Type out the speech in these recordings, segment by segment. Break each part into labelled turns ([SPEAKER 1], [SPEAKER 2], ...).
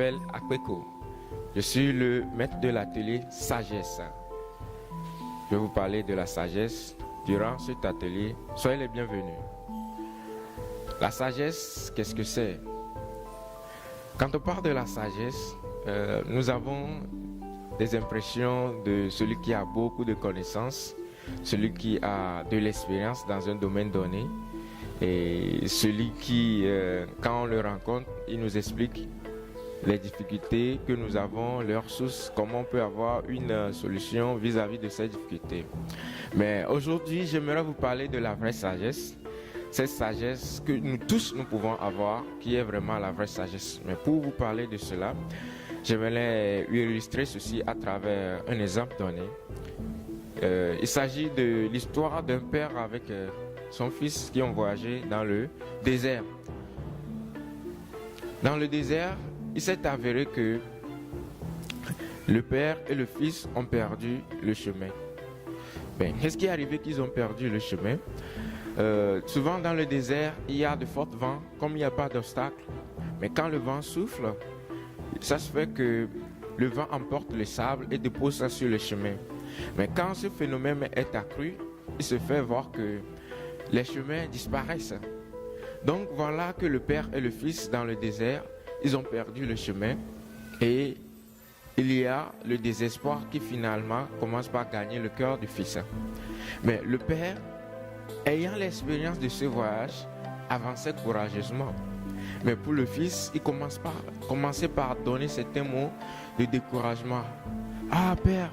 [SPEAKER 1] m'appelle Akweko. Je suis le maître de l'atelier Sagesse. Je vais vous parler de la sagesse durant cet atelier. Soyez les bienvenus. La sagesse, qu'est-ce que c'est? Quand on parle de la sagesse, nous avons des impressions de celui qui a beaucoup de connaissances, celui qui a de l'expérience dans un domaine donné, et celui qui, quand on le rencontre, il nous explique les difficultés que nous avons, leurs sources, comment on peut avoir une solution vis-à-vis de ces difficultés. Mais aujourd'hui, j'aimerais vous parler de la vraie sagesse, cette sagesse que nous tous nous pouvons avoir, qui est vraiment la vraie sagesse. Mais pour vous parler de cela, j'aimerais illustrer ceci à travers un exemple donné. Il s'agit de l'histoire d'un père avec son fils qui ont voyagé dans le désert. Dans le désert, il s'est avéré que le père et le fils ont perdu le chemin. Qu'est-ce qui est arrivé qu'ils ont perdu le chemin? Souvent dans le désert, il y a de forts vents, comme il n'y a pas d'obstacle. Mais quand le vent souffle, ça se fait que le vent emporte le sable et dépose ça sur le chemin. Mais quand ce phénomène est accru, il se fait voir que les chemins disparaissent. Donc voilà que le père et le fils dans le désert, ils ont perdu le chemin et il y a le désespoir qui finalement commence par gagner le cœur du fils. Mais le père, ayant l'expérience de ce voyage, avançait courageusement. Mais pour le fils, il commençait par donner certains mots de découragement. « Ah père,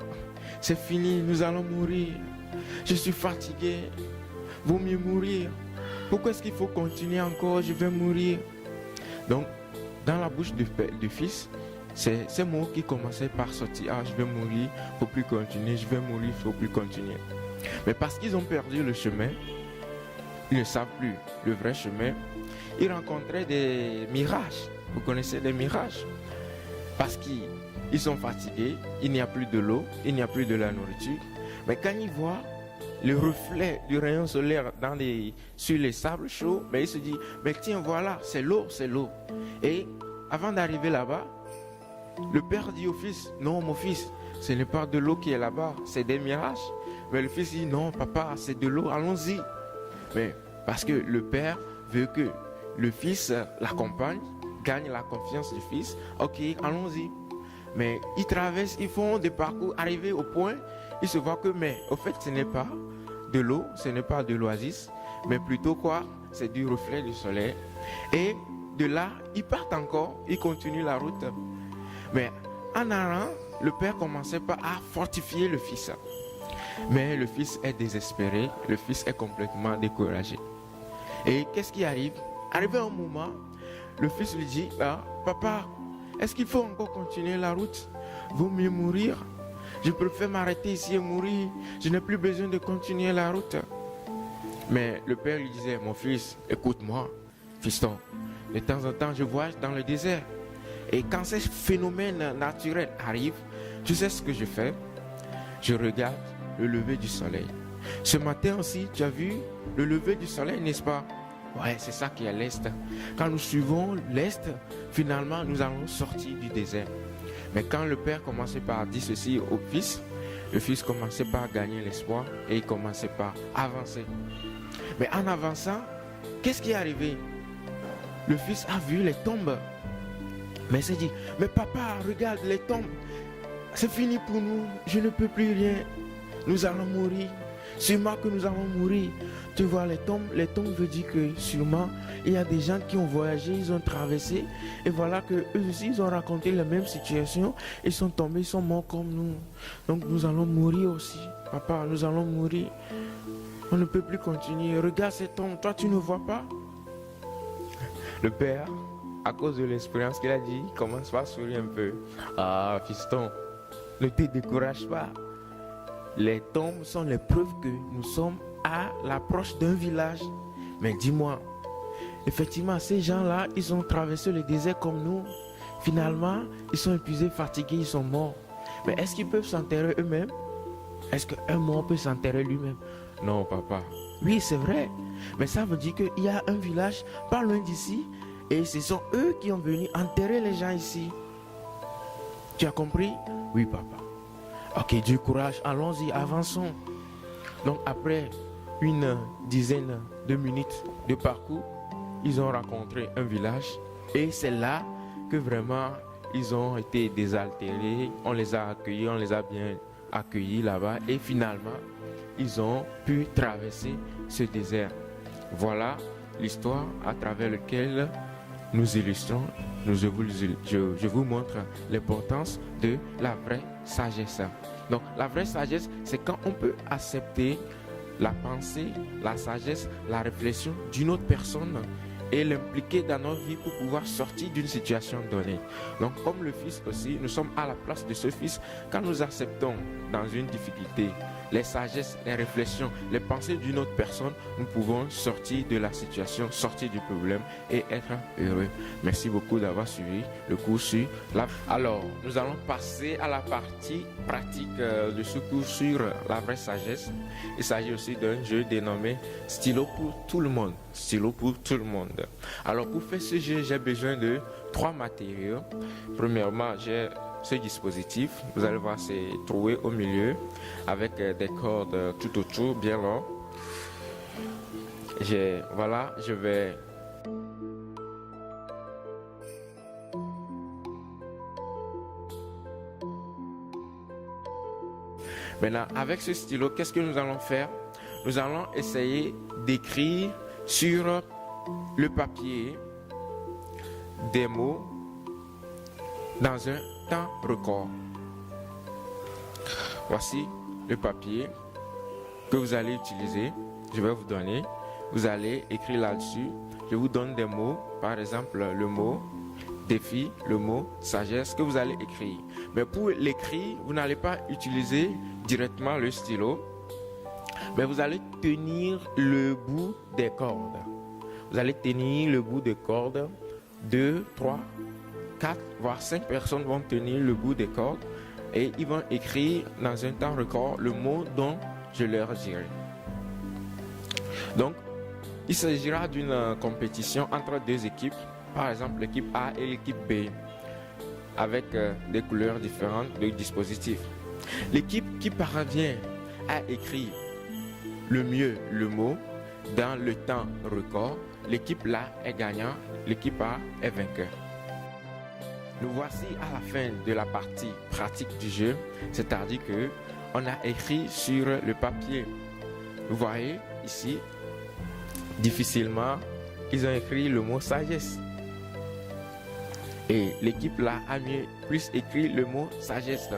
[SPEAKER 1] c'est fini, nous allons mourir. Je suis fatigué. Vaut mieux mourir. Pourquoi est-ce qu'il faut continuer encore? Je vais mourir. » Donc, dans la bouche du fils, c'est ces mots qui commençaient par sortir. « Ah, je vais mourir, il ne faut plus continuer. Je vais mourir, il ne faut plus continuer. » Mais parce qu'ils ont perdu le chemin, ils ne savent plus le vrai chemin. Ils rencontraient des mirages. Vous connaissez les mirages? Parce qu'ils sont fatigués, il n'y a plus de l'eau, il n'y a plus de la nourriture. Mais quand ils voient le reflet du rayon solaire sur les sables chauds, ils se disent, mais tiens, voilà, c'est l'eau, c'est l'eau. Et avant d'arriver là-bas, le père dit au fils, non, mon fils, ce n'est pas de l'eau qui est là-bas, c'est des mirages. Mais le fils dit, non, papa, c'est de l'eau, allons-y. Mais parce que le père veut que le fils l'accompagne, gagne la confiance du fils, ok, allons-y. Mais ils traversent, ils font des parcours, arrivés au point, ils se voient que, mais au fait, ce n'est pas de l'eau, ce n'est pas de l'oasis, mais plutôt quoi? C'est du reflet du soleil. Et de là, ils partent encore, ils continuent la route. Mais en allant, le père commençait pas à fortifier le fils. Mais le fils est désespéré, le fils est complètement découragé. Et qu'est-ce qui arrive? Arrivé un moment, le fils lui dit, papa, est-ce qu'il faut encore continuer la route? Vaut mieux mourir. Je préfère m'arrêter ici et mourir. Je n'ai plus besoin de continuer la route. Mais le père lui disait, mon fils, écoute-moi, fiston. De temps en temps, je voyage dans le désert. Et quand ces phénomènes naturels arrivent, tu sais ce que je fais? Je regarde le lever du soleil. Ce matin aussi, tu as vu le lever du soleil, n'est-ce pas? Ouais, c'est ça qui est l'Est. Quand nous suivons l'Est, finalement, nous allons sortir du désert. Mais quand le père commençait par dire ceci au fils, le fils commençait par gagner l'espoir et il commençait par avancer. Mais en avançant, qu'est-ce qui est arrivé? Le fils a vu les tombes. Mais il s'est dit, mais papa, regarde les tombes. C'est fini pour nous, je ne peux plus rien. Nous allons mourir. Sûrement que nous allons mourir. Tu vois, les tombes veut dire que sûrement, il y a des gens qui ont voyagé, ils ont traversé. Et voilà que eux aussi, ils ont raconté la même situation. Ils sont tombés, ils sont morts comme nous. Donc nous allons mourir aussi. Papa, nous allons mourir. On ne peut plus continuer. Regarde ces tombes, toi tu ne vois pas? Le père, à cause de l'expérience qu'il a dit, il commence par sourire un peu. Ah, fiston, ne te décourage pas. Les tombes sont les preuves que nous sommes à l'approche d'un village. Mais dis-moi, effectivement, ces gens-là, ils ont traversé le désert comme nous. Finalement, ils sont épuisés, fatigués, ils sont morts. Mais est-ce qu'ils peuvent s'enterrer eux-mêmes? Est-ce qu'un mort peut s'enterrer lui-même? Non, papa. Oui, c'est vrai. Mais ça veut dire qu'il y a un village pas loin d'ici. Et ce sont eux qui ont venu enterrer les gens ici. Tu as compris? Oui, papa. Ok, du courage, allons-y, avançons. Donc après une dizaine de minutes de parcours, ils ont rencontré un village et c'est là que vraiment ils ont été désaltérés. On les a accueillis, on les a bien accueillis là-bas et finalement ils ont pu traverser ce désert. Voilà l'histoire à travers laquelle nous illustrons, je vous montre l'importance de la vraie sagesse. Donc la vraie sagesse, c'est quand on peut accepter la pensée, la sagesse, la réflexion d'une autre personne et l'impliquer dans notre vie pour pouvoir sortir d'une situation donnée. Donc comme le Fils aussi, nous sommes à la place de ce Fils. Quand nous acceptons dans une difficulté les sagesses, les réflexions, les pensées d'une autre personne, nous pouvons sortir de la situation, sortir du problème et être heureux. Merci beaucoup d'avoir suivi le cours sur la... Alors, nous allons passer à la partie pratique de ce cours sur la vraie sagesse. Il s'agit aussi d'un jeu dénommé Stylo pour tout le monde. Stylo pour tout le monde. Alors, pour faire ce jeu, j'ai besoin de 3 matériaux. Premièrement, j'ai ce dispositif, vous allez voir, c'est troué au milieu avec des cordes tout autour, bien long. Voilà, je vais maintenant avec ce stylo, qu'est-ce que nous allons faire? Nous allons essayer d'écrire sur le papier des mots dans un temps record. Voici le papier que vous allez utiliser. Je vais vous donner. Vous allez écrire là-dessus. Je vous donne des mots. Par exemple, le mot défi, le mot sagesse que vous allez écrire. Mais pour l'écrire, vous n'allez pas utiliser directement le stylo. Mais vous allez tenir le bout des cordes. Vous allez tenir le bout des cordes. 2, 3, 4, voire 5 personnes vont tenir le bout des cordes et ils vont écrire dans un temps record le mot dont je leur dirai. Donc, il s'agira d'une compétition entre 2 équipes, par exemple l'équipe A et l'équipe B, avec des couleurs différentes de dispositifs. L'équipe qui parvient à écrire le mieux le mot dans le temps record, l'équipe là est gagnant, l'équipe A est vainqueur. Nous voici à la fin de la partie pratique du jeu, c'est-à-dire que on a écrit sur le papier. Vous voyez ici, difficilement, ils ont écrit le mot sagesse. Et l'équipe là a plus écrit le mot sagesse.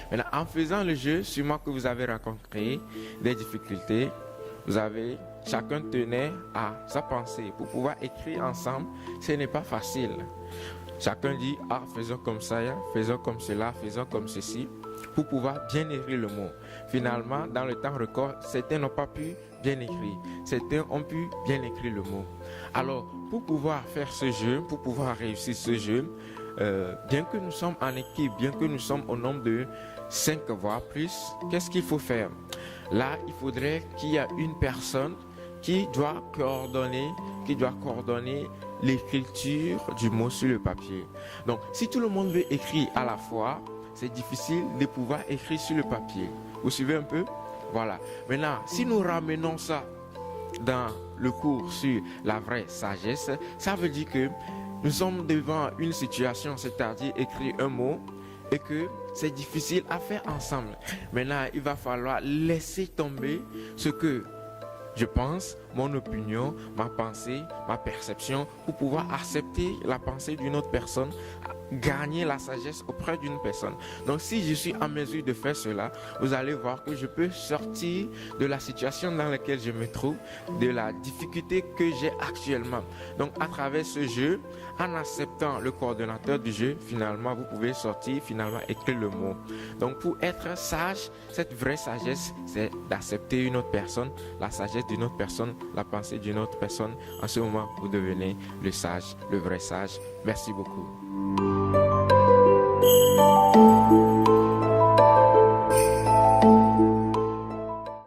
[SPEAKER 1] Maintenant, en faisant le jeu, sûrement que vous avez rencontré des difficultés. Chacun tenait à sa pensée pour pouvoir écrire ensemble. Ce n'est pas facile. Chacun dit, faisons comme ça, faisons comme cela, faisons comme ceci, pour pouvoir bien écrire le mot. Finalement, dans le temps record, certains n'ont pas pu bien écrire. Certains ont pu bien écrire le mot. Alors, pour pouvoir faire ce jeu, pour pouvoir réussir ce jeu, bien que nous sommes en équipe, bien que nous sommes au nombre de 5 voire plus, qu'est-ce qu'il faut faire? Là, il faudrait qu'il y ait une personne qui doit coordonner l'écriture du mot sur le papier. Donc, si tout le monde veut écrire à la fois, c'est difficile de pouvoir écrire sur le papier. Vous suivez un peu? Voilà. Maintenant, si nous ramenons ça dans le cours sur la vraie sagesse, ça veut dire que nous sommes devant une situation, c'est-à-dire écrire un mot, et que c'est difficile à faire ensemble. Maintenant, il va falloir laisser tomber ce que je pense, mon opinion, ma pensée, ma perception, pour pouvoir accepter la pensée d'une autre personne, gagner la sagesse auprès d'une personne. Donc si je suis en mesure de faire cela, vous allez voir que je peux sortir de la situation dans laquelle je me trouve, de la difficulté que j'ai actuellement. Donc à travers ce jeu, en acceptant le coordonnateur du jeu, finalement vous pouvez sortir, finalement écrire le mot. Donc pour être sage, cette vraie sagesse, c'est d'accepter une autre personne, la sagesse d'une autre personne, la pensée d'une autre personne. En ce moment, vous devenez le sage, le vrai sage. Merci beaucoup.